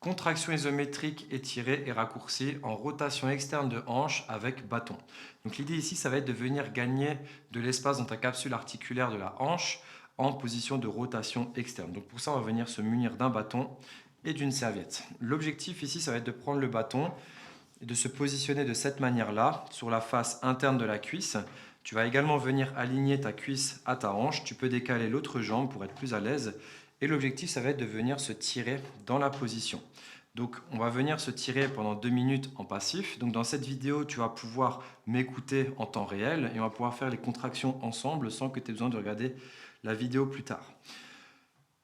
Contraction isométrique étirée et raccourcie en rotation externe de hanche avec bâton. Donc l'idée ici, ça va être de venir gagner de l'espace dans ta capsule articulaire de la hanche en position de rotation externe. Donc pour ça, on va venir se munir d'un bâton et d'une serviette. L'objectif ici, ça va être de prendre le bâton et de se positionner de cette manière-là sur la face interne de la cuisse. Tu vas également venir aligner ta cuisse à ta hanche. Tu peux décaler l'autre jambe pour être plus à l'aise. Et l'objectif, ça va être de venir se tirer dans la position. Donc, on va venir se tirer pendant 2 minutes en passif. Donc, dans cette vidéo, tu vas pouvoir m'écouter en temps réel et on va pouvoir faire les contractions ensemble sans que tu aies besoin de regarder la vidéo plus tard.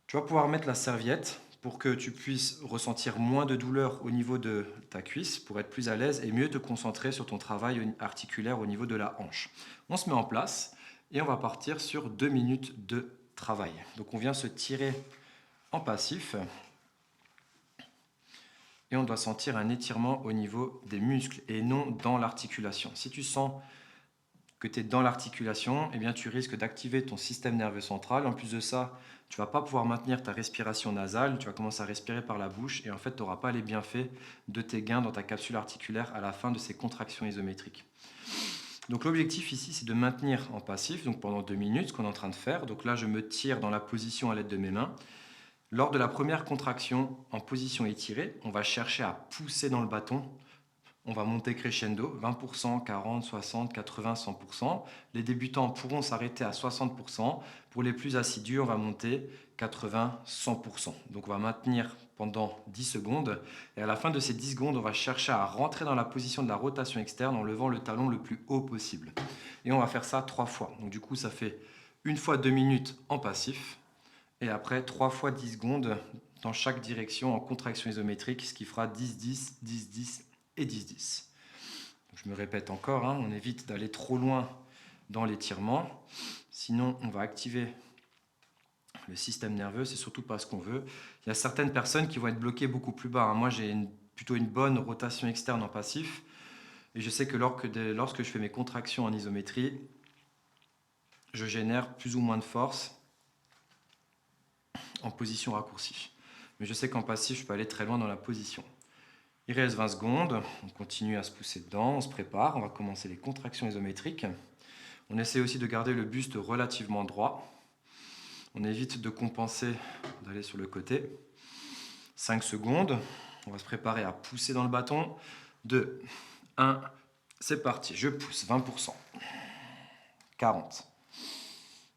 Tu vas pouvoir mettre la serviette pour que tu puisses ressentir moins de douleur au niveau de ta cuisse, pour être plus à l'aise et mieux te concentrer sur ton travail articulaire au niveau de la hanche. On se met en place et on va partir sur 2 minutes de travail. Donc on vient se tirer en passif et on doit sentir un étirement au niveau des muscles et non dans l'articulation. Si tu sens que tu es dans l'articulation, eh bien tu risques d'activer ton système nerveux central. En plus de ça, tu ne vas pas pouvoir maintenir ta respiration nasale, tu vas commencer à respirer par la bouche et en fait tu n'auras pas les bienfaits de tes gains dans ta capsule articulaire à la fin de ces contractions isométriques. Donc l'objectif ici, c'est de maintenir en passif donc pendant 2 minutes, ce qu'on est en train de faire. Donc là, je me tire dans la position à l'aide de mes mains. Lors de la première contraction en position étirée, on va chercher à pousser dans le bâton. On va monter crescendo, 20%, 40, 60, 80, 100%. Les débutants pourront s'arrêter à 60%. Pour les plus assidus, on va monter 80, 100%. Donc on va maintenir pendant 10 secondes. Et à la fin de ces 10 secondes, on va chercher à rentrer dans la position de la rotation externe en levant le talon le plus haut possible. Et on va faire ça 3 fois. Donc du coup, ça fait une fois 2 minutes en passif. Et après 3 fois 10 secondes dans chaque direction en contraction isométrique, ce qui fera 10-10, 10-10 et 10-10. Je me répète encore, on évite d'aller trop loin dans l'étirement. Sinon, on va activer le système nerveux, c'est surtout pas ce qu'on veut. Il y a certaines personnes qui vont être bloquées beaucoup plus bas. Moi, j'ai plutôt une bonne rotation externe en passif. Et je sais que lorsque je fais mes contractions en isométrie, je génère plus ou moins de force en position raccourcie. Mais je sais qu'en passif, je peux aller très loin dans la position. Il reste 20 secondes, on continue à se pousser dedans, on se prépare, on va commencer les contractions isométriques. On essaie aussi de garder le buste relativement droit. On évite de compenser, d'aller sur le côté. 5 secondes, on va se préparer à pousser dans le bâton. 2, 1, c'est parti, je pousse, 20%. 40,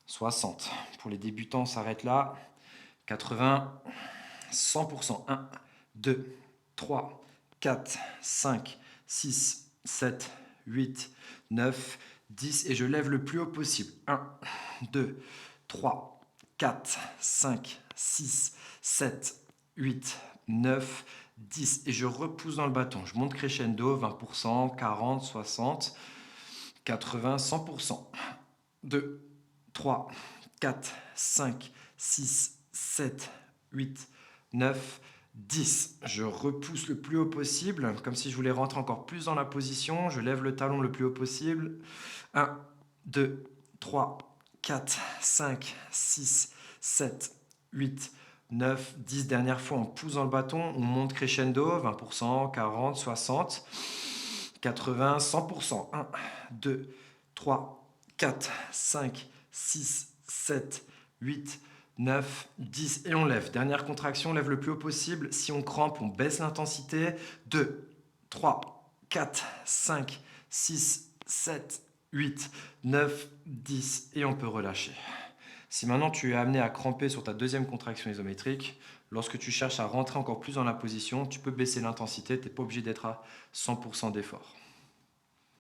60, pour les débutants, on s'arrête là. 80, 100%, 1, 2, 3, 4, 5, 6, 7, 8, 9, 10 et je lève le plus haut possible. 1, 2, 3, 4, 5, 6, 7, 8, 9, 10 et je repousse dans le bâton. Je monte crescendo, 20%, 40, 60, 80, 100%. 2, 3, 4, 5, 6, 7, 8, 9, 10. Je repousse le plus haut possible, comme si je voulais rentrer encore plus dans la position. Je lève le talon le plus haut possible. 1, 2, 3, 4, 5, 6, 7, 8, 9, 10. Dernière fois, on pousse dans le bâton, on monte crescendo, 20%, 40, 60, 80, 100%. 1, 2, 3, 4, 5, 6, 7, 8, 9, 10 et on lève. Dernière contraction, on lève le plus haut possible. Si on crampe, on baisse l'intensité. 2, 3, 4, 5, 6, 7, 8, 9, 10 et on peut relâcher. Si maintenant tu es amené à cramper sur ta deuxième contraction isométrique, lorsque tu cherches à rentrer encore plus dans la position, tu peux baisser l'intensité, tu n'es pas obligé d'être à 100% d'effort.